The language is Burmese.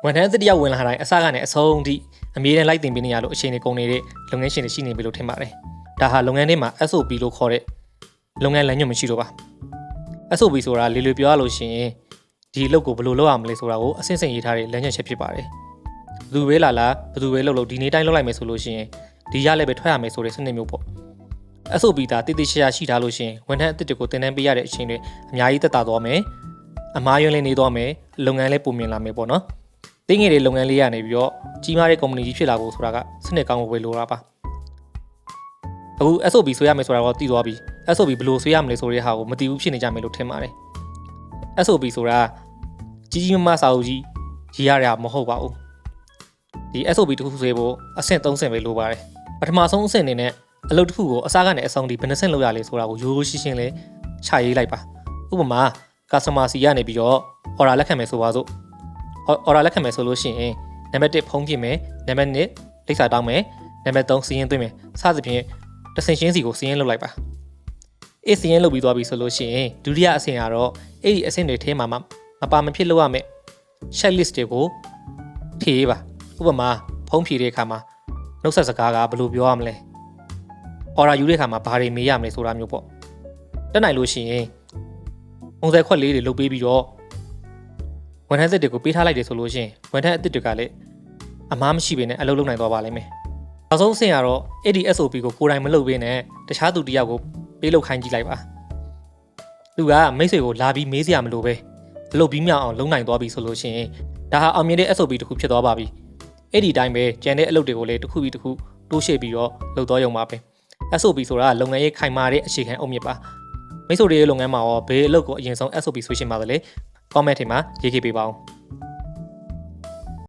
ဝန်ထမ်းသစ်တယောက်ဝင်လာတိုင်းအစကနေအဆုံးထိအမြဲတမ်းလိုက်တင်ပေးနေရလို့အချိန်တွေကုန်နေတဲ့လုပ်ငန်းရှင်တွေရှိနေပြီလို့ထင်ပါတယ်။ဒါဟာလုပ်ငန်းထဲမှာ SOP လို့ခေါ်တဲ့လုပ်ငန်းလမ်းညွှန်မရှိတော့ပါ။ SOP ဆိုတာလေပြောရလို့ရှိရင်ဒီအလုပ်ကိုဘယ်လိုလုပ်ရမလဲဆိုတာကိုအစစ်အစင်ရေးထားတဲ့လမ်းညွှန်ချက်ဖြစ်ပါတယ်။ဘယ်သူပဲလာလာဘယ်သူပဲလုပ်လို့ဒီနေ့တိုင်းလုပ်လိုက်မယ်ဆိုလို့ရှိရင်ဒီရလည်းပဲထွက်ရမယ်ဆိုတဲ့စနစ်မျိုးပေါ့။ SOP ဒါတိတိကျကျရှိထားလို့ရှိရင်ဝန်ထမ်းအသစ်တွေကိုတင်တန်းပေးရတဲ့အချိန်တွေအများကြီးသက်သာသွားမယ်။အမားယွန်းလေးနေသွားမယ်။လုပ်ငန်းလည်းပုံမြင်လာမယ်ပေါ့နော်။တင်းငယ်တဲ့လုပ်ငန်းလေးရနေပြီးတော့ကြီးမားတဲ့ company ကြီးဖြစ်လာဖို့ဆိုတာကစနစ်ကောင်းဖို့ပဲလိုတာပါအခု SOP ဆွဲရမယ်ဆိုတာတော့သိသွားပြီ SOP ဘယ်လိုဆွဲရမလဲဆိုတဲ့ဟာကိုမသိဘူးဖြစ်နေကြမယ်လို့ထင်ပါတယ် SOP ဆိုတာကြီးကြီးမားမားစာအုပ်ကြီးရေးရတာမဟုတ်ပါဘူးဒီ SOP တစ်ခုဆွဲဖို့အဆင့်3ဆင့်ပဲလိုပါတယ်ပထမဆုံးအဆင့်အနေနဲ့အလုပ်တစ်ခုကိုအစားကနေအဆုံးထိဘယ်နှဆင့်လုပ်ရလဲဆိုတာကိုရိုးရိုးရှင်းရှင်းလေးခြာရေးလိုက်ပါဥပမာ customer စီကနေပြီးတော့ order လက်ခံမယ်ဆိုပါစို့order လက်ခံမယ်ဆိုလို့ရှိရင်နံပါတ်1ဖုန်းပြင်မယ်နံပါတ်2လိပ်စာတောင်းမယ်နံပါတ်3စီးရင်သွင်းမယ်စသဖြင့်တစ်ဆင့်ချင်းစီကိုစီးရင်လုပ်လိုက်ပါအေးစီးရင်လုပ်ပြီးသွားပြီဆိုလို့ရှိရင်ဒုတိယအဆင့်ကတော့အဲ့ဒီအဆင့်တွေထဲမှာမပါမဖြစ်လို့ရမယ် check list တွေကိုဖြည့်ပါဥပမာဖုန်းဖြည့်တဲ့အခါမှာနှုတ်ဆက်စကားကဘယ်လိုပြောရမလဲ order ယူတဲ့အခါမှာဘာတွေမေးရမလဲဆိုတာမျိုးပေါ့တက်နိုင်လို့ရှိရင်ပုံစံခွက်လေးတွေလုပ်ပေးပြီးတော့ဝန်ထမ်းသစ်တွေကိုပေးထားလိုက်တယ်ဆိုလို့ရှိရင်ဝန်ထမ်းအသစ်တွေကလည်းအမားမရှိဘဲနဲ့အလုပ်လုပ်နိုင်သွားပါလိမ့်မယ်။နောက်ဆုံးအဆင့်ကတော့ SOP ကိုကိုယ်တိုင်မလုပ်ဘဲနဲ့တခြားသူတစ်ယောက်ကိုပေးလုပ်ခိုင်းကြည့်လိုက်ပါ။သူကမိတ်ဆွေကိုလာပြီးမေးစရာမလိုပဲအလုပ်ပြီးမြောက်အောင်လုပ်နိုင်သွားပြီဆိုလို့ရှိရင်ဒါဟာအောင်မြင်တဲ့ SOP တစ်ခုဖြစ်သွားပါပြီ။အဲ့ဒီတိုင်းပဲကျန်တဲ့အလုပ်တွေကိုလည်းတစ်ခုပြီးတစ်ခုတိုးရှေ့ပြီးတော့လုပ်တော့ရုံပါပဲ။ SOP ဆိုတာလုပ်ငန်းရေးခိုင်မာတဲ့အခြေခံအုတ်မြစ်ပါ။မိတ်ဆွေတွေရဲ့လုပ်ငန်းမှာရောဘယ်အလုပ်ကိုအရင်ဆုံး SOP ဆွေးရှင်းပါသလဲ။ comment ထဲမှာရေးခဲ့ပေးပါဦး